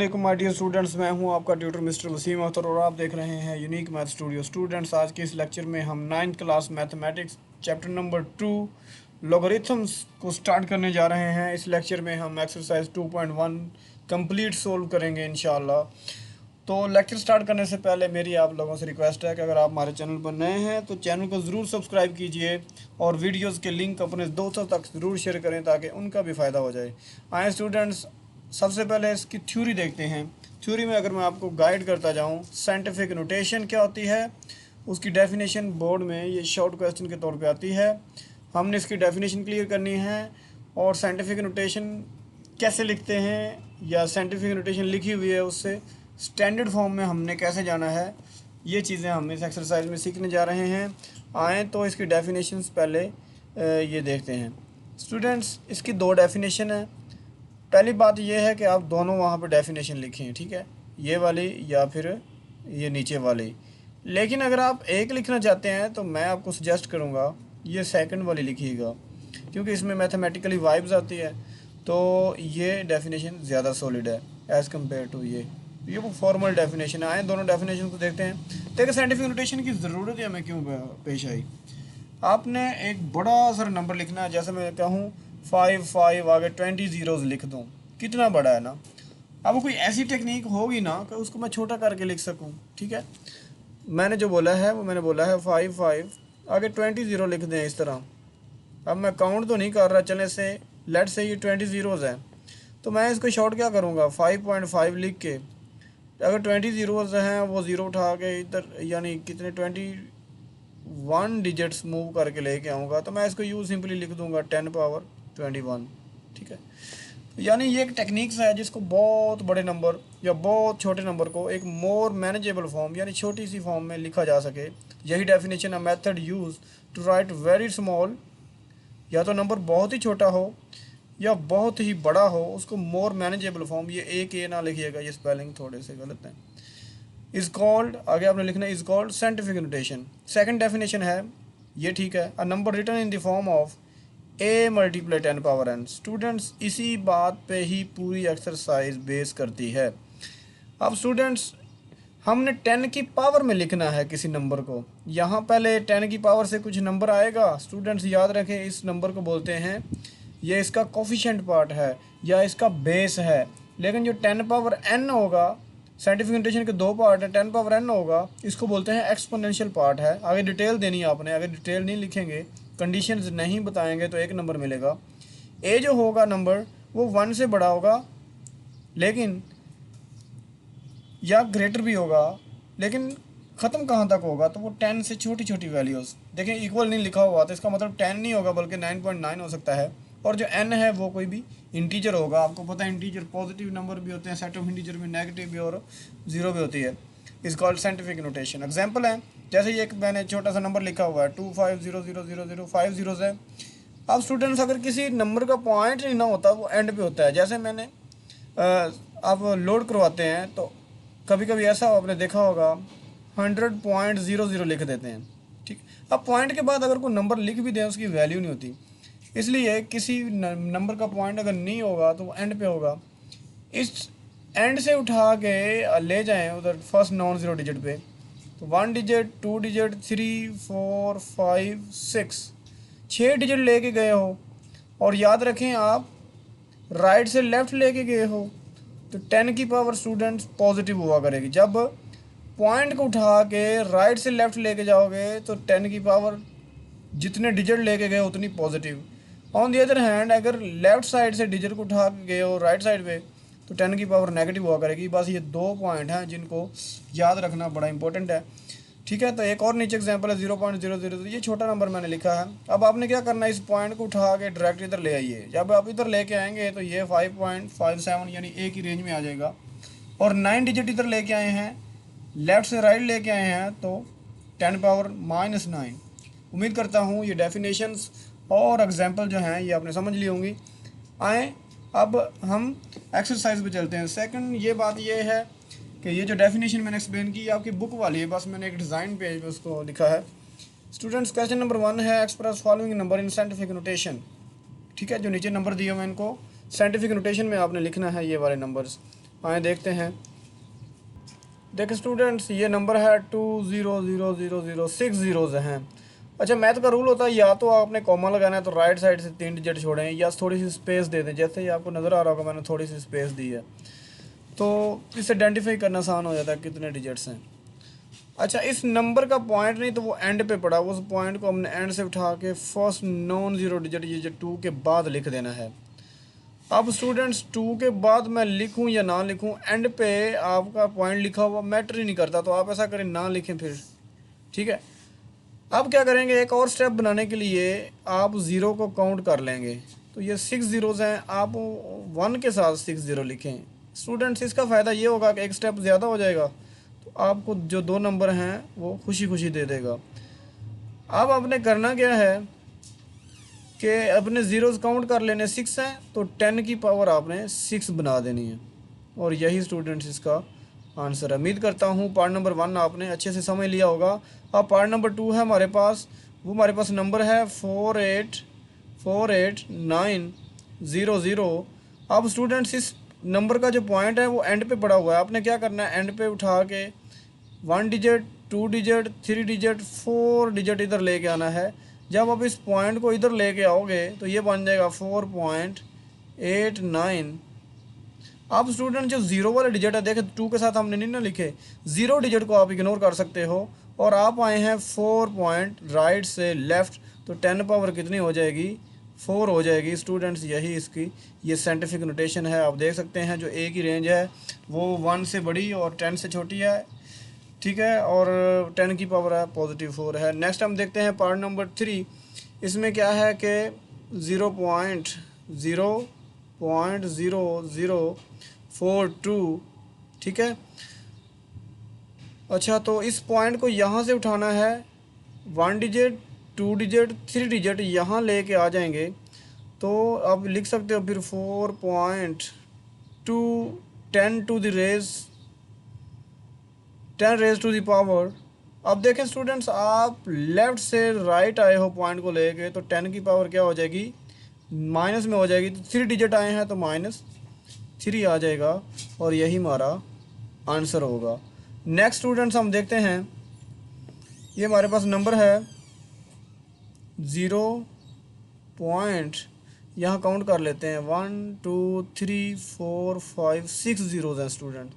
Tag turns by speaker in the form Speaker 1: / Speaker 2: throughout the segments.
Speaker 1: वालेकुम my dear students, मैं हूं आपका ट्यूटर मिस्टर वसीम अख्तर और आप देख रहे हैं यूनिक मैथ स्टूडियो। स्टूडेंट्स, आज के इस लेक्चर में हम 9th class mathematics chapter number 2 logarithms को स्टार्ट करने जा रहे हैं। इस लेक्चर में हम एक्सरसाइज 2.1 कंप्लीट सोल्व करेंगे इंशाल्लाह। तो लेक्चर स्टार्ट करने से पहले मेरी आप लोगों से रिक्वेस्ट है कि अगर आप हमारे चैनल पर नए हैं तो चैनल को ज़रूर सब्सक्राइब कीजिए और वीडियोस के लिंक अपने दोस्तों तक ज़रूर शेयर करें ताकि उनका भी फ़ायदा हो जाए। आए स्टूडेंट्स, सबसे पहले इसकी थ्योरी देखते हैं। थ्योरी में अगर मैं आपको गाइड करता जाऊं, साइंटिफिक नोटेशन क्या होती है, उसकी डेफिनेशन बोर्ड में ये शॉर्ट क्वेश्चन के तौर पे आती है। हमने इसकी डेफिनेशन क्लियर करनी है और साइंटिफिक नोटेशन कैसे लिखते हैं या साइंटिफिक नोटेशन लिखी हुई है उससे स्टैंडर्ड फॉर्म में हमने कैसे जाना है, ये चीज़ें हम इस एक्सरसाइज में सीखने जा रहे हैं। आएँ तो इसकी डेफिनेशंस पहले ये देखते हैं। स्टूडेंट्स, इसकी दो डेफिनेशन है। पहली बात यह है कि आप दोनों वहाँ पर डेफिनेशन लिखें, ठीक है, ये वाली या फिर ये नीचे वाली। लेकिन अगर आप एक लिखना चाहते हैं तो मैं आपको सजेस्ट करूँगा ये सेकंड वाली लिखिएगा, क्योंकि इसमें मैथमेटिकली वाइब्स आती है। तो ये डेफिनेशन ज़्यादा सॉलिड है एज़ कम्पेयर टू ये वो फॉर्मल डेफिनेशन आए। दोनों डेफिनेशन को देखते हैं। देखिए, साइंटिफिक नोटेशन की ज़रूरत है हमें क्यों पेश आई। आपने एक बड़ा सा नंबर लिखना है, जैसे मैं कहूँ 5 आगे 20 ज़ीरोज़ लिख दूँ, कितना बड़ा है ना। अब कोई ऐसी टेक्निक होगी ना कि उसको मैं छोटा करके लिख सकूँ, ठीक है। मैंने जो बोला है वो मैंने बोला है 5 आगे 20 ज़ीरो लिख दें इस तरह। अब मैं काउंट तो नहीं कर रहा, चले से लेट से ये 20 ज़ीरोज़ हैं, तो मैं इसको शॉर्ट क्या करूँगा 5.5 लिख के, अगर 20 ज़ीरोज़ हैं वो ज़ीरो उठा के इधर यानी कितने 21 डिजिट्स मूव करके लेके आऊँगा, तो मैं इसको यूँ सिंपली लिख दूँगा 10 पावर 21, ठीक है। यानी ये एक टेक्निक्स है जिसको बहुत बड़े नंबर या बहुत छोटे नंबर को एक मोर मैनेजेबल फॉर्म यानी छोटी सी फॉर्म में लिखा जा सके। यही डेफिनेशन है method use to write very small, या तो नंबर बहुत ही छोटा हो या बहुत ही बड़ा हो, उसको मोर मैनेजेबल फॉर्म, ये एक ए ना लिखिएगा, ये स्पेलिंग थोड़े से गलत हैं। इज़ कॉल्ड, आगे आपने लिखना है is called scientific notation. Second definition है ये, ठीक है, a number written in the form of a multiply 10 power n. Students, इसी बात पे ही पूरी एक्सरसाइज बेस करती है। अब स्टूडेंट्स, हमने 10 की पावर में लिखना है किसी नंबर को। यहाँ पहले 10 की पावर से कुछ नंबर आएगा। स्टूडेंट्स याद रखें, इस नंबर को बोलते हैं, ये इसका कोफिशिएंट पार्ट है या इसका बेस है। लेकिन जो 10 पावर n होगा, साइंटिफिक नोटेशन के दो पार्ट है, 10 पावर n होगा, इसको बोलते हैं एक्सपोनेंशियल पार्ट है। आगे डिटेल देनी है आपने, अगर डिटेल नहीं लिखेंगे, कंडीशंस नहीं बताएंगे तो एक नंबर मिलेगा। ए जो होगा नंबर वो 1 से बड़ा होगा लेकिन या ग्रेटर भी होगा, लेकिन ख़त्म कहाँ तक होगा, तो वो 10 से छोटी छोटी वैल्यूज़। देखें, इक्वल नहीं लिखा हुआ तो इसका मतलब 10 नहीं होगा बल्कि 9.9 हो सकता है। और जो n है वो कोई भी इंटीजर होगा। आपको पता है इंटीजर पॉजिटिव नंबर भी होते हैं, सेट ऑफ इंटीजर में नेगेटिव भी और ज़ीरो भी होती है। इस कॉल्ड साइंटिफिक नोटेशन। एग्जाम्पल है, जैसे ये एक मैंने छोटा सा नंबर लिखा हुआ है 250000 5 ज़ीरोज़ है। अब स्टूडेंट्स, अगर किसी नंबर का पॉइंट नहीं ना होता, वो एंड पे होता है। जैसे मैंने आप लोड करवाते हैं तो कभी कभी ऐसा आपने देखा होगा 100.00 लिख देते हैं, ठीक। अब पॉइंट के बाद अगर कोई नंबर लिख भी दें उसकी वैल्यू नहीं होती। इसलिए किसी नंबर का पॉइंट अगर नहीं होगा तो वो एंड पे होगा। इस एंड से उठा के ले जाएं उधर फर्स्ट नॉन ज़ीरो डिजिट पे, तो 1 डिजिट 2 डिजिट 3 4 5 6 6 डिजिट लेके गए हो। और याद रखें, आप राइट से लेफ़्ट लेके गए हो तो 10 की पावर स्टूडेंट्स पॉजिटिव हुआ करेगी। जब पॉइंट को उठा के राइट से लेफ़्ट लेके जाओगे तो 10 की पावर जितने डिजिट लेके गए उतनी positive. On the other hand, अगर लेफ़्ट साइड से डिजिट को उठा के गए हो राइट साइड पे तो 10 की पावर नेगेटिव हुआ करेगी। बस ये दो पॉइंट हैं जिनको याद रखना बड़ा इंपॉर्टेंट है, ठीक है। तो एक और नीचे एग्जांपल है 0.00, ये छोटा नंबर मैंने लिखा है। अब आपने क्या करना है, इस पॉइंट को उठा के डायरेक्ट इधर ले आइए। जब आप इधर लेके आएंगे तो ये 5.57 यानी ए की रेंज में आ जाएगा। और 9 डिजिट इधर लेके आए हैं, लेफ़्ट से राइट लेके आए हैं तो 10 पावर -9। उम्मीद करता हूँ ये डेफिनेशंस और एग्जांपल जो हैं ये आपने समझ ली होंगी। आए अब हम एक्सरसाइज पे चलते हैं। सेकंड ये बात ये है कि ये जो डेफिनेशन मैंने एक्सप्लेन की आपकी बुक वाली है, बस मैंने एक डिज़ाइन पेज पे उसको लिखा है। स्टूडेंट्स, क्वेश्चन नंबर 1 है express following number in scientific notation, ठीक है। जो नीचे नंबर दिए हुए हैं इनको साइंटिफिक नोटेशन में आपने लिखना है ये वाले नंबर्स। आए देखते हैं। देखिए स्टूडेंट्स, ये नंबर है 200006 ज़ीरोज़ हैं। अच्छा, मैथ का रूल होता है या तो आपने कॉमा लगाना है तो राइट साइड से 3 डिजिट छोड़ें या थोड़ी सी स्पेस दे दें। जैसे ही आपको नज़र आ रहा होगा मैंने थोड़ी सी स्पेस दी है, तो इसे आइडेंटिफाई करना आसान हो जाता है कितने डिजिट्स हैं। अच्छा, इस नंबर का पॉइंट नहीं तो वो एंड पे पड़ा, उस पॉइंट को हमने एंड से उठा के फर्स्ट नॉन ज़ीरो डिजिट ये जो 2 के बाद लिख देना है। अब स्टूडेंट्स 2 के बाद मैं लिखूं या ना लिखूं, एंड पे आपका पॉइंट लिखा हुआ मैटर ही नहीं करता, तो आप ऐसा करें ना लिखें फिर, ठीक है। अब क्या करेंगे, एक और स्टेप बनाने के लिए आप ज़ीरो को काउंट कर लेंगे। तो ये 6 ज़ीरोज़ हैं, आप 1 के साथ 6 ज़ीरो लिखें। स्टूडेंट्स इसका फ़ायदा ये होगा कि एक स्टेप ज़्यादा हो जाएगा, तो आपको जो 2 नंबर हैं वो खुशी खुशी दे देगा। अब आपने करना क्या है कि अपने ज़ीरोज़ काउंट कर लेने, 6 हैं तो 10 की पावर आपने 6 बना देनी है, और यही स्टूडेंट्स इसका आंसर है। उम्मीद करता हूँ पार्ट नंबर 1 आपने अच्छे से समझ लिया होगा। अब पार्ट नंबर 2 है हमारे पास, वो हमारे पास नंबर है 484900। अब स्टूडेंट्स इस नंबर का जो पॉइंट है वो एंड पे पड़ा हुआ है। आपने क्या करना है, एंड पे उठा के 1 डिजिट, 2 डिजिट, 3 डिजिट, 4 डिजिट इधर लेके आना है। जब आप इस पॉइंट को इधर लेके आओगे तो ये बन जाएगा 4.89। अब स्टूडेंट जो ज़ीरो वाले डिजिट है, देखें 2 के साथ हमने नहीं ना लिखे, ज़ीरो डिजिट को आप इग्नोर कर सकते हो, और आप आए हैं 4 पॉइंट राइट से लेफ़्ट, तो 10 पावर कितनी हो जाएगी, 4 हो जाएगी। स्टूडेंट्स यही इसकी ये साइंटिफिक नोटेशन है। आप देख सकते हैं जो ए की रेंज है वो 1 से बड़ी और 10 से छोटी है, ठीक है, और 10 की पावर है +4 है। नेक्स्ट हम देखते हैं पार्ट नंबर 3। इसमें क्या है कि 0.00042, ठीक है। अच्छा, तो इस पॉइंट को यहाँ से उठाना है, 1 डिजिट, 2 डिजिट, 3 डिजिट यहाँ लेके आ जाएंगे, तो आप लिख सकते हो फिर 4.2 10 to the raise 10 raise to the power. अब देखें स्टूडेंट्स, आप लेफ़्ट से राइट आए हो पॉइंट को लेके, तो 10 की पावर क्या हो जाएगी, माइनस में हो जाएगी। तो 3 डिजिट आए हैं तो -3 आ जाएगा, और यही हमारा आंसर होगा। नेक्स्ट स्टूडेंट्स हम देखते हैं, ये हमारे पास नंबर है 0 पॉइंट, यहाँ काउंट कर लेते हैं 1 2 3 4 5 6 ज़ीरोज़ हैं स्टूडेंट।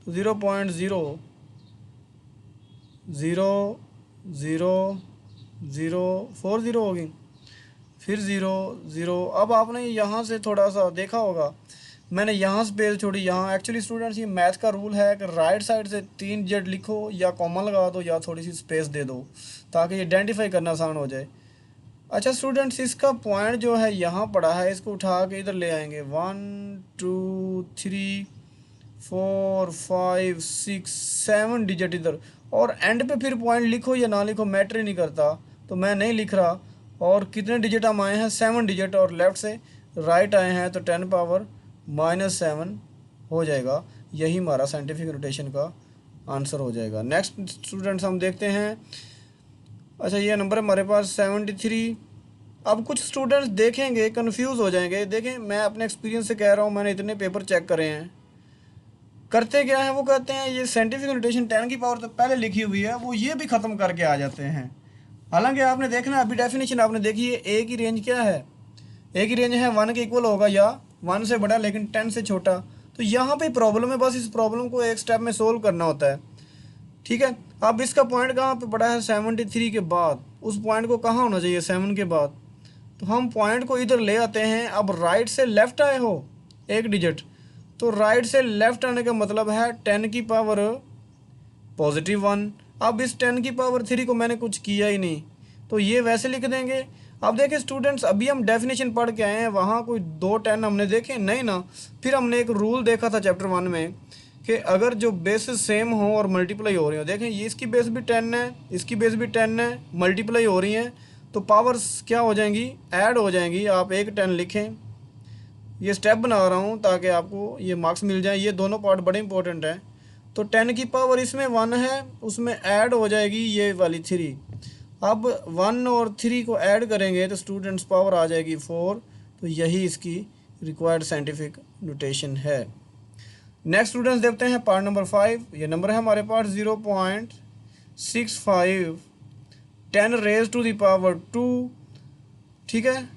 Speaker 1: तो 0.00040 होगी, फिर 0 0। अब आपने यहाँ से थोड़ा सा देखा होगा, मैंने यहाँ स्पेस छोड़ी यहाँ। एक्चुअली स्टूडेंट्स ये मैथ का रूल है कि राइट साइड से 3 डिजिट लिखो या कॉमा लगा दो या थोड़ी सी स्पेस दे दो, ताकि ये आइडेंटिफाई करना आसान हो जाए। अच्छा स्टूडेंट्स, इसका पॉइंट जो है यहाँ पड़ा है, इसको उठा के इधर ले आएंगे, 1 2 3 4 5 6 7 डिजिट इधर, और एंड पे फिर पॉइंट लिखो या ना लिखो मैटर ही नहीं करता, तो मैं नहीं लिख रहा। और कितने डिजिट हम आए हैं, 7 डिजिट, और लेफ़्ट से राइट आए हैं तो 10 पावर -7 हो जाएगा। यही हमारा साइंटिफिक नोटेशन का आंसर हो जाएगा। नेक्स्ट स्टूडेंट्स हम देखते हैं, अच्छा ये नंबर है हमारे पास 73। अब कुछ स्टूडेंट्स देखेंगे कंफ्यूज हो जाएंगे। देखें, मैं अपने एक्सपीरियंस से कह रहा हूँ, मैंने इतने पेपर चेक करे हैं। करते क्या है, वो कहते हैं ये साइंटिफिक नोटेशन 10 की पावर तो पहले लिखी हुई है, वो ये भी ख़त्म करके आ जाते हैं। हालांकि आपने देखना, अभी डेफिनेशन आपने देखी है, ए की रेंज क्या है, ए की रेंज है 1 के इक्वल होगा या 1 से बड़ा लेकिन 10 से छोटा। तो यहाँ पे प्रॉब्लम है, बस इस प्रॉब्लम को एक स्टेप में सोल्व करना होता है, ठीक है। अब इसका पॉइंट कहाँ पे पड़ा है, 73 के बाद। उस पॉइंट को कहाँ होना चाहिए, 7 के बाद। तो हम पॉइंट को इधर ले आते हैं। अब राइट से लेफ़्ट आए हो 1 डिजिट, तो राइट से लेफ़्ट आने का मतलब है 10 की पावर +1। अब इस 10 की पावर 3 को मैंने कुछ किया ही नहीं, तो ये वैसे लिख देंगे। अब देखिए स्टूडेंट्स, अभी हम डेफिनेशन पढ़ के आए हैं, वहाँ कोई 2 10 हमने देखे नहीं ना। फिर हमने एक रूल देखा था चैप्टर 1 में कि अगर जो बेसेस सेम हो और मल्टीप्लाई हो रही हो, देखें ये इसकी बेस भी 10 है, इसकी बेस भी 10 है, मल्टीप्लाई हो रही हैं, तो पावर्स क्या हो जाएंगी, ऐड हो जाएंगी। आप एक 10 लिखें, ये स्टेप बना रहा हूँ ताकि आपको ये मार्क्स मिल जाए। ये दोनों पार्ट बड़े इंपॉर्टेंट हैं। तो 10 की पावर इसमें 1 है, उसमें ऐड हो जाएगी ये वाली 3। अब 1 और 3 को ऐड करेंगे तो स्टूडेंट्स पावर आ जाएगी 4। तो यही इसकी रिक्वायर्ड साइंटिफिक नोटेशन है। नेक्स्ट स्टूडेंट्स देखते हैं पार्ट नंबर 5। ये नंबर है हमारे पास 0.65 10 रेज टू द पावर 2। ठीक है,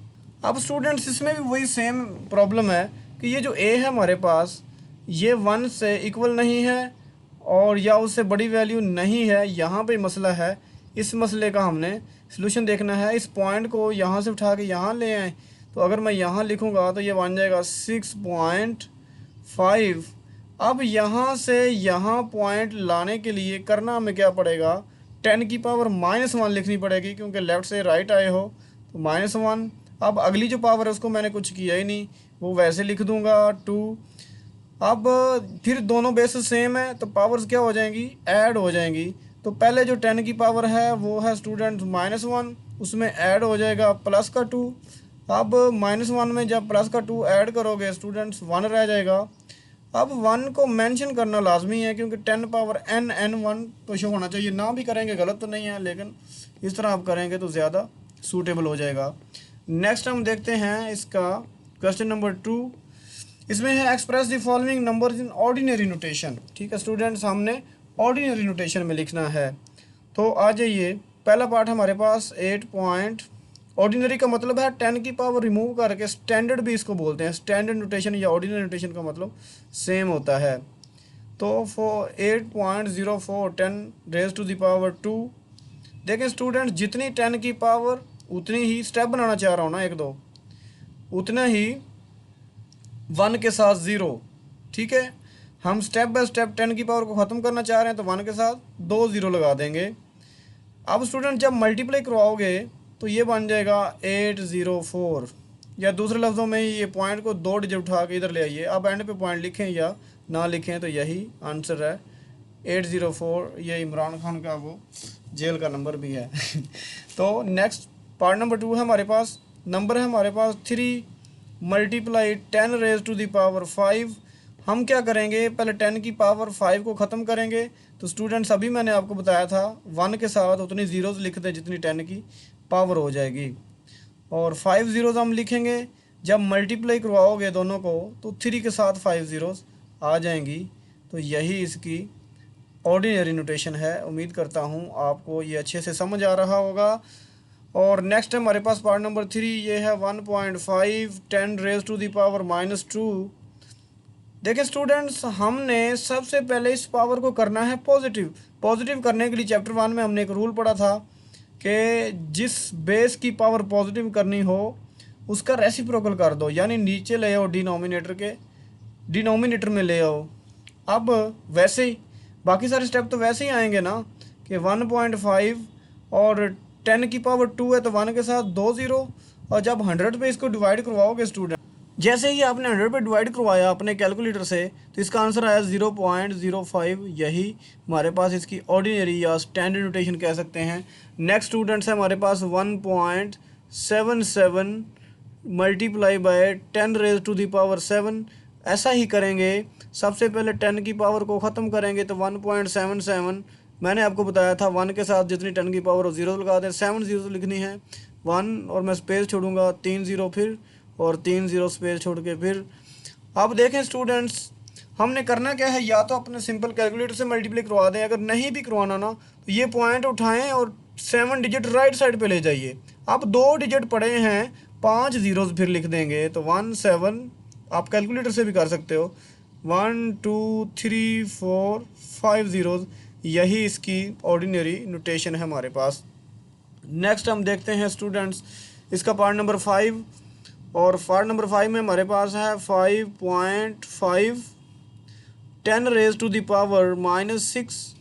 Speaker 1: अब स्टूडेंट्स इसमें भी वही सेम प्रॉब्लम है कि ये जो ए है हमारे पास ये 1 से इक्वल नहीं है और या उससे बड़ी वैल्यू नहीं है। यहाँ पे मसला है, इस मसले का हमने सलूशन देखना है। इस पॉइंट को यहाँ से उठा के यहाँ ले आए, तो अगर मैं यहाँ लिखूँगा तो ये बन जाएगा 6.5। अब यहाँ से यहाँ पॉइंट लाने के लिए करना हमें क्या पड़ेगा, 10 की पावर -1 लिखनी पड़ेगी, क्योंकि लेफ़्ट से राइट आए हो तो -1। अब अगली जो पावर है उसको मैंने कुछ किया ही नहीं, वो वैसे लिख दूंगा 2। अब फिर दोनों बेस सेम है तो पावर्स क्या हो जाएंगी, ऐड हो जाएंगी। तो पहले जो 10 की पावर है वो है स्टूडेंट -1, उसमें ऐड हो जाएगा प्लस का 2। अब -1 में जब प्लस का 2 ऐड करोगे स्टूडेंट्स 1 रह जाएगा। अब 1 को मेंशन करना लाजमी है, क्योंकि 10 पावर n 1 तो शो होना चाहिए। ना भी करेंगे गलत तो नहीं है, लेकिन इस तरह आप करेंगे तो ज़्यादा सूटेबल हो जाएगा। नेक्स्ट हम देखते हैं इसका क्वेश्चन नंबर 2। इसमें है express the following numbers in ordinary notation. ठीक है स्टूडेंट्स, हमने ऑर्डिनरी नोटेशन में लिखना है। तो आ जाइए, पहला पार्ट हमारे पास 8 पॉइंट। ऑर्डिनरी का मतलब है 10 की पावर रिमूव करके स्टैंडर्ड भी इसको बोलते हैं। स्टैंडर्ड नोटेशन या ऑर्डिनरी नोटेशन का मतलब सेम होता है। तो for 8.04 10 raise to the power 2। देखें स्टूडेंट्स, जितनी 10 की पावर उतनी ही स्टेप बनाना चाह रहा हूँ ना 1 2, उतना ही 1 के साथ 0। ठीक है, हम स्टेप बाय स्टेप 10 की पावर को ख़त्म करना चाह रहे हैं तो 1 के साथ 2 0 लगा देंगे। अब स्टूडेंट जब मल्टीप्लाई करवाओगे तो ये बन जाएगा 804, या दूसरे लफ्ज़ों में ये पॉइंट को 2 डिजिट उठा के इधर ले आइए। अब एंड पे पॉइंट लिखें या ना लिखें तो यही आंसर है 804। ये इमरान खान का वो जेल का नंबर भी है। तो नेक्स्ट पार्ट नंबर 2 है हमारे पास। नंबर है हमारे पास 3 multiply 10 raise to the power 5। हम क्या करेंगे, पहले 10 की पावर 5 को ख़त्म करेंगे। तो स्टूडेंट्स अभी मैंने आपको बताया था 1 के साथ उतनी ज़ीरोज़ लिख दें जितनी 10 की पावर हो जाएगी, और 5 ज़ीरोज़ हम लिखेंगे। जब मल्टीप्लाई करवाओगे दोनों को तो 3 के साथ 5 ज़ीरोज़ आ जाएंगी। तो यही इसकी ऑर्डिनरी नोटेशन है। उम्मीद करता हूँ आपको ये अच्छे से समझ आ रहा होगा। और नेक्स्ट है हमारे पास पार्ट नंबर 3। ये है 1.5 10 रेज टू द पावर -2। देखिए स्टूडेंट्स, हमने सबसे पहले इस पावर को करना है पॉजिटिव। पॉजिटिव करने के लिए चैप्टर 1 में हमने एक रूल पढ़ा था कि जिस बेस की पावर पॉजिटिव करनी हो उसका रेसिप्रोकल कर दो, यानी नीचे ले आओ डिनोमिनेटर में ले आओ। अब वैसे ही बाकी सारे स्टेप तो वैसे ही आएंगे ना कि 1.5 और 10 की पावर 2 है तो 1 के साथ 2 0। और जब 100 पे इसको डिवाइड करवाओगे स्टूडेंट, जैसे ही आपने 100 पे डिवाइड करवाया अपने कैलकुलेटर से तो इसका आंसर आया 0.05। यही हमारे पास इसकी ऑर्डिनरी या स्टैंडर्ड नोटेशन कह सकते हैं। नेक्स्ट स्टूडेंट्स है हमारे पास 1.77 multiply by 10 raise to the power 7। ऐसा ही करेंगे, सबसे पहले 10 की पावर को ख़त्म करेंगे तो 1.77। मैंने आपको बताया था 1 के साथ जितनी 10 की पावर हो 0 लगा दें। 7 0 लिखनी है, 1 और मैं स्पेस छोड़ूंगा 3 0 फिर, और 3 0 स्पेस छोड़ के फिर। अब देखें स्टूडेंट्स, हमने करना क्या है, या तो अपने सिंपल कैलकुलेटर से मल्टीप्लाई करवा दें, अगर नहीं भी करवाना ना तो ये पॉइंट उठाएं और 7 डिजिट राइट साइड पे ले जाइए। अब 2 डिजिट पड़े हैं, 5 ज़ीरोज़ फिर लिख देंगे तो 1 7। आप कैलकुलेटर से भी कर सकते हो, 1 2 3 4 5 ज़ीरोज़। यही इसकी ऑर्डिनरी नोटेशन है हमारे पास। नेक्स्ट हम देखते हैं स्टूडेंट्स इसका पार्ट नंबर 5। और पार्ट नंबर 5 में हमारे पास है 5.5 10 रेज टू द पावर -6।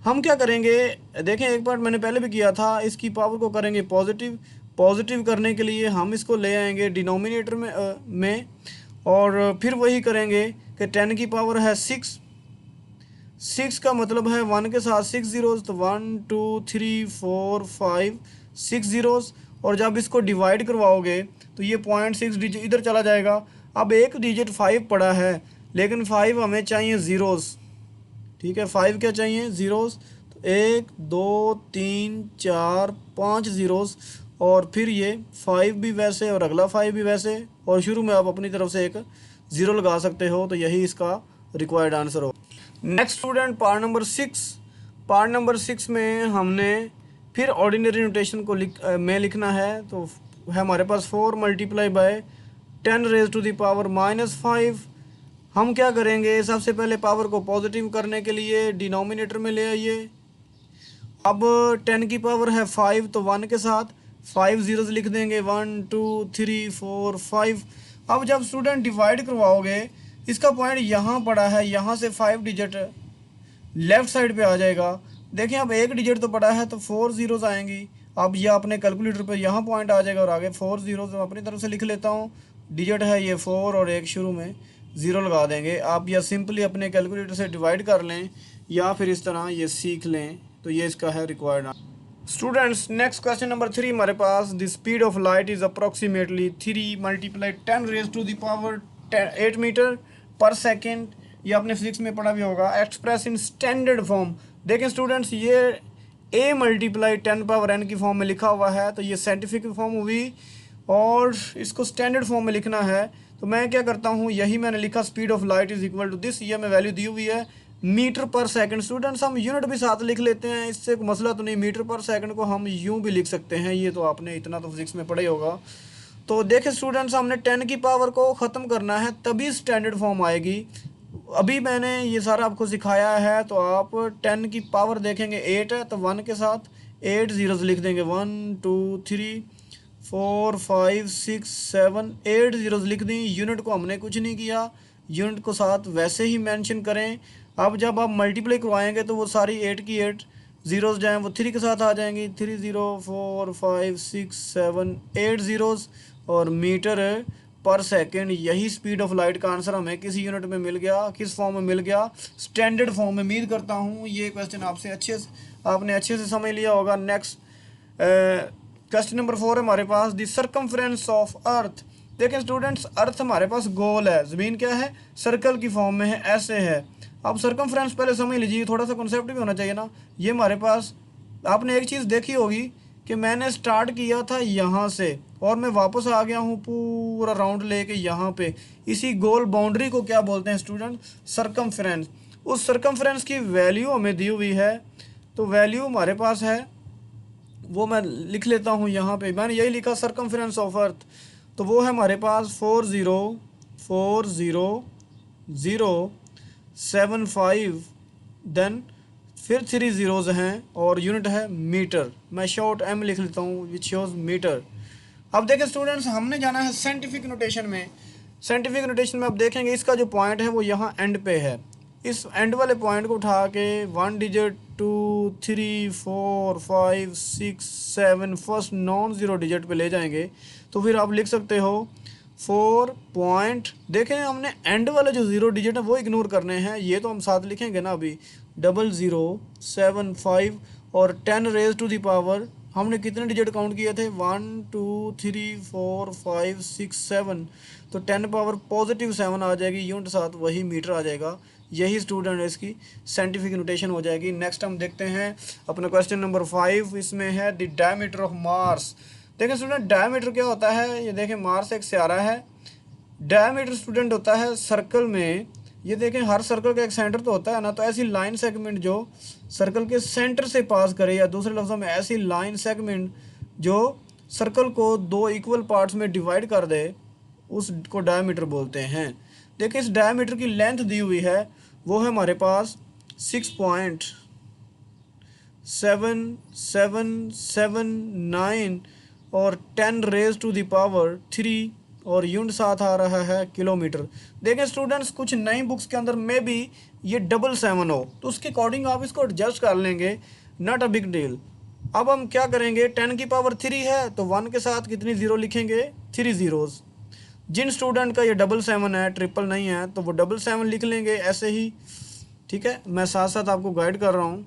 Speaker 1: हम क्या करेंगे, देखें एक पार्ट मैंने पहले भी किया था, इसकी पावर को करेंगे पॉजिटिव। पॉजिटिव करने के लिए हम इसको ले आएंगे डिनोमिनेटर में और फिर वही करेंगे कि 10 की पावर है 6। 6 का मतलब है 1 के साथ 6 ज़ीरोज़, तो 1 2 3 4 5 6 ज़ीरोज़। और जब इसको डिवाइड करवाओगे तो ये 0.6 डिजिट इधर चला जाएगा। अब एक डिजिट 5 पड़ा है, लेकिन 5 हमें चाहिए ज़ीरोज़। ठीक है, 5 क्या चाहिए, ज़ीरोज़। तो 1 2 3 4 5 ज़ीरोज़, और फिर ये 5 भी वैसे और अगला 5 भी वैसे, और शुरू में आप अपनी तरफ से एक ज़ीरो लगा सकते हो। तो यही इसका रिक्वायर्ड आंसर हो। नेक्स्ट स्टूडेंट पार्ट नंबर 6 में हमने फिर ऑर्डिनरी नोटेशन को लिखना है। तो है हमारे पास 4 multiply by 10 raise to the power -5। हम क्या करेंगे, सबसे पहले पावर को पॉजिटिव करने के लिए डिनोमिनेटर में ले आइए। अब 10 की पावर है 5 तो 1 के साथ 5 जीरोस लिख देंगे, 1 2 3 4 5। अब जब स्टूडेंट डिवाइड करवाओगे, इसका पॉइंट यहाँ पड़ा है, यहाँ से 5 डिजिट लेफ्ट साइड पे आ जाएगा। देखें अब एक डिजिट तो पड़ा है तो 4 जीरोस आएंगी। अब ये अपने कैलकुलेटर पे यहाँ पॉइंट आ जाएगा और आगे 4 जीरोस अपनी तरफ से लिख लेता हूँ। डिजिट है ये 4 और एक शुरू में 0 लगा देंगे। आप या सिंपली अपने कैलकुलेटर से डिवाइड कर लें या फिर इस तरह ये सीख लें। तो ये इसका है required. Students next question number 3 हमारे पास, the speed of light is approximately 3 multiply 10 raise to the power 8 metre per second. ये आपने फिजिक्स में पढ़ा भी होगा। Express in standard form. देखें स्टूडेंट्स, ये a मल्टीप्लाई 10 पावर n की फॉर्म में लिखा हुआ है, तो ये साइंटिफिक फॉर्म हुई और इसको स्टैंडर्ड फॉर्म में लिखना है। तो मैं क्या करता हूँ, यही मैंने लिखा, speed of light is equal to this. ये मैं वैल्यू दी हुई है मीटर पर सेकंड। स्टूडेंट्स हम यूनिट भी साथ लिख लेते हैं, इससे कोई मसला तो नहीं। मीटर पर सेकंड को हम यूं भी लिख सकते हैं, ये तो आपने इतना तो फिजिक्स में पढ़ा ही होगा। तो देखें स्टूडेंट्स, हमने 10 की पावर को ख़त्म करना है तभी स्टैंडर्ड फॉर्म आएगी। अभी मैंने ये सारा आपको सिखाया है। तो आप 10 की पावर देखेंगे 8 है तो 1 के साथ 8 जीरोस लिख देंगे, 1 2 3 4 5 6 7 8 जीरोस लिख दी। यूनिट को हमने कुछ नहीं किया, यूनिट को साथ वैसे ही मेंशन करें। अब जब आप मल्टीप्लाई करवाएंगे तो वो सारी 8 की 8 जीरोस जाएँ वो 3 के साथ आ जाएंगी, 3 0 4 5 6 7 8 जीरोस और मीटर पर सेकंड। यही स्पीड ऑफ लाइट का आंसर हमें किस यूनिट में मिल गया, किस फॉर्म में मिल गया, स्टैंडर्ड फॉर्म में। उम्मीद करता हूँ ये क्वेश्चन आपने अच्छे से समझ लिया होगा। नेक्स्ट क्वेश्चन नंबर 4 है हमारे पास, द सर्कमफ्रेंस ऑफ अर्थ। देखें स्टूडेंट्स, अर्थ हमारे पास गोल है, ज़मीन क्या है, सर्कल की फॉर्म में है, ऐसे है। अब सर्कमफ्रेंस पहले समझ लीजिए, थोड़ा सा कॉन्सेप्ट भी होना चाहिए ना। ये हमारे पास आपने एक चीज़ देखी होगी कि मैंने स्टार्ट किया था यहाँ से और मैं वापस आ गया हूँ पूरा राउंड लेके यहाँ पे। इसी गोल बाउंड्री को क्या बोलते हैं स्टूडेंट, सर्कमफ्रेंस। उस सर्कमफ्रेंस की वैल्यू हमें दी हुई है, तो वैल्यू हमारे पास है वो मैं लिख लेता हूँ यहाँ पे। मैंने यही लिखा सर्कमफ्रेंस ऑफ अर्थ, तो वो है हमारे पास 404075 देन फिर 3 जीरोज़ हैं और यूनिट है मीटर। मैं शॉर्ट m लिख लेता हूँ विच शोज मीटर। अब देखें स्टूडेंट्स, हमने जाना है साइंटिफिक नोटेशन में। साइंटिफिक नोटेशन में आप देखेंगे इसका जो पॉइंट है वो यहाँ एंड पे है। इस एंड वाले पॉइंट को उठा के 1 digit 2 3 4 5 6 7 first non zero digit पे ले जाएंगे तो फिर आप लिख सकते हो 4 पॉइंट। देखें हमने एंड वाले जो 0 डिजिट है वो इग्नोर करने हैं, ये तो हम साथ लिखेंगे ना अभी। 0075 और 10 रेज टू द पावर हमने कितने डिजिट काउंट किए थे, 1 2 3 4 5 6 7। तो 10 पावर पॉजिटिव 7 आ जाएगी, यूनिट साथ वही मीटर आ जाएगा। यही स्टूडेंट इसकी साइंटिफिक नोटेशन हो जाएगी। नेक्स्ट हम देखते हैं अपना क्वेश्चन नंबर 5। इसमें है द डायमीटर ऑफ मार्स। देखें स्टूडेंट, डायमीटर क्या होता है, ये देखें मार्स एक स्यारा है। डायमीटर स्टूडेंट होता है सर्कल में, ये देखें हर सर्कल का एक सेंटर तो होता है ना, तो ऐसी लाइन सेगमेंट जो सर्कल के सेंटर से पास करे, या दूसरे लफ्ज़ों में ऐसी लाइन सेगमेंट जो सर्कल को 2 इक्वल पार्ट्स में डिवाइड कर दे, उसको डायमीटर बोलते हैं। देखिए इस डायमीटर की लेंथ दी हुई है, वो है हमारे पास 6.7779 और 10 रेज टू द पावर 3 और यूनिट साथ आ रहा है किलोमीटर। देखें स्टूडेंट्स, कुछ नई बुक्स के अंदर में भी ये 777 हो तो उसके अकॉर्डिंग आप इसको एडजस्ट कर लेंगे, नॉट अ बिग डील। अब हम क्या करेंगे, 10 की पावर 3 है तो 1 के साथ कितनी ज़ीरो लिखेंगे, 3 ज़ीरोज़। जिन स्टूडेंट का ये 777 है, ट्रिपल नहीं है, तो वो 777 लिख लेंगे ऐसे ही, ठीक है। मैं साथ साथ आपको गाइड कर रहा हूँ।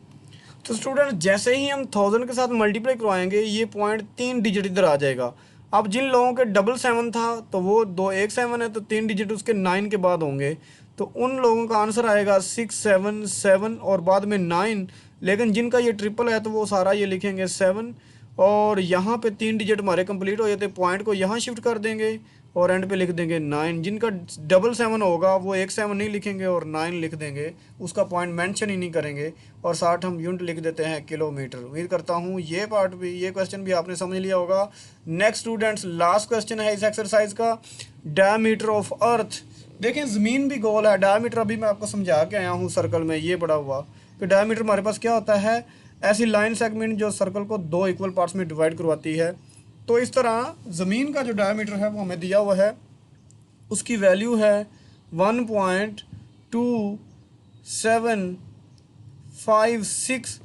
Speaker 1: तो स्टूडेंट जैसे ही हम 1000 के साथ मल्टीप्लाई करवाएंगे ये पॉइंट 3 डिजिट इधर आ जाएगा। अब जिन लोगों के 777 था तो वो 217 है तो 3 डिजिट उसके 9 के बाद होंगे, तो उन लोगों का आंसर आएगा 677 और बाद में 9। लेकिन जिनका ये ट्रिपल है तो वो सारा ये लिखेंगे 7 और यहाँ पे 3 डिजिट हमारे कंप्लीट हो जाते, पॉइंट को यहाँ शिफ्ट कर देंगे और एंड पे लिख देंगे 9। जिनका 777 होगा वो 1 7 नहीं लिखेंगे और 9 लिख देंगे, उसका पॉइंट मेंशन ही नहीं करेंगे, और 60 हम यूनिट लिख देते हैं किलोमीटर। उम्मीद करता हूँ ये क्वेश्चन भी आपने समझ लिया होगा। नेक्स्ट स्टूडेंट्स, लास्ट क्वेश्चन है इस एक्सरसाइज का, डायमीटर ऑफ अर्थ। देखें ज़मीन भी गोल है, डायमीटर अभी मैं आपको समझा के आया हूँ सर्कल में ये पड़ा हुआ कि डायमीटर हमारे पास क्या होता है, ऐसी लाइन सेगमेंट जो सर्कल को 2 इक्वल पार्ट्स में डिवाइड करवाती है। तो इस तरह ज़मीन का जो डायमीटर है वो हमें दिया हुआ है, उसकी वैल्यू है 1.2756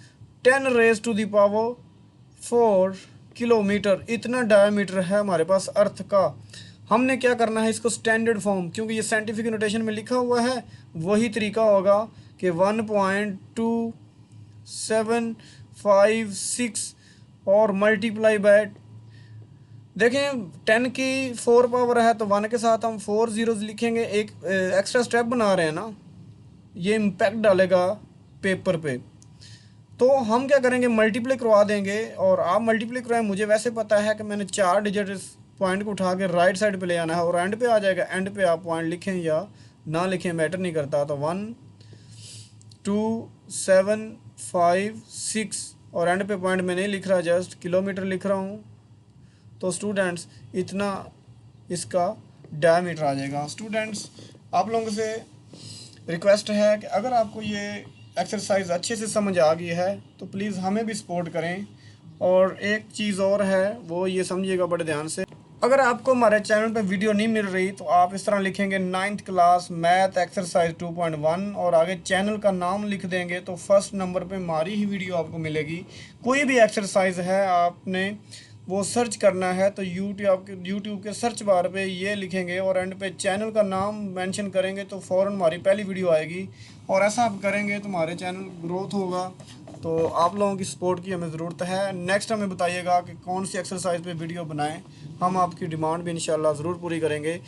Speaker 1: 10⁻⁴ किलोमीटर। इतना डायमीटर है हमारे पास अर्थ का। हमने क्या करना है, इसको स्टैंडर्ड फॉर्म, क्योंकि ये साइंटिफिक नोटेशन में लिखा हुआ है, वही तरीका होगा कि 1.25756 और मल्टीप्लाई बाय, देखें 10 की 4 पावर है तो 1 के साथ हम 4 ज़ीरोज़ लिखेंगे। एक एक्स्ट्रा स्टेप बना रहे हैं ना, ये इम्पैक्ट डालेगा पेपर पे। तो हम क्या करेंगे, मल्टीप्लाई करवा देंगे, और आप मल्टीप्लाई करवाएं, मुझे वैसे पता है कि मैंने 4 डिजिट इस पॉइंट को उठा के राइट साइड पे ले आना है और एंड पे आ जाएगा। एंड पे आप पॉइंट लिखें या ना लिखें मैटर नहीं करता। तो 1.2756 और एंड पे पॉइंट में नहीं लिख रहा, जस्ट किलोमीटर लिख रहा हूँ। तो स्टूडेंट्स इतना इसका डायमीटर आ जाएगा। स्टूडेंट्स आप लोगों से रिक्वेस्ट है कि अगर आपको ये एक्सरसाइज अच्छे से समझ आ गई है तो प्लीज़ हमें भी सपोर्ट करें। और एक चीज़ और है, वो ये समझिएगा बड़े ध्यान से, अगर आपको हमारे चैनल पे वीडियो नहीं मिल रही तो आप इस तरह लिखेंगे 9th क्लास मैथ एक्सरसाइज 2.1 और आगे चैनल का नाम लिख देंगे तो फर्स्ट नंबर पे हमारी ही वीडियो आपको मिलेगी। कोई भी एक्सरसाइज है आपने वो सर्च करना है तो यूट्यूब के सर्च बार पे ये लिखेंगे और एंड पे चैनल का नाम मेंशन करेंगे तो फ़ौरन हमारी पहली वीडियो आएगी। और ऐसा आप करेंगे तो हमारे चैनल ग्रोथ होगा। तो आप लोगों की सपोर्ट की हमें ज़रूरत है। नेक्स्ट हमें बताइएगा कि कौन सी एक्सरसाइज पे वीडियो बनाएं, हम आपकी डिमांड भी इंशाल्लाह ज़रूर पूरी करेंगे।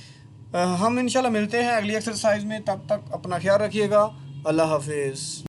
Speaker 1: हम इंशाल्लाह मिलते हैं अगली एक्सरसाइज में, तब तक अपना ख्याल रखिएगा। अल्लाह हाफिज़।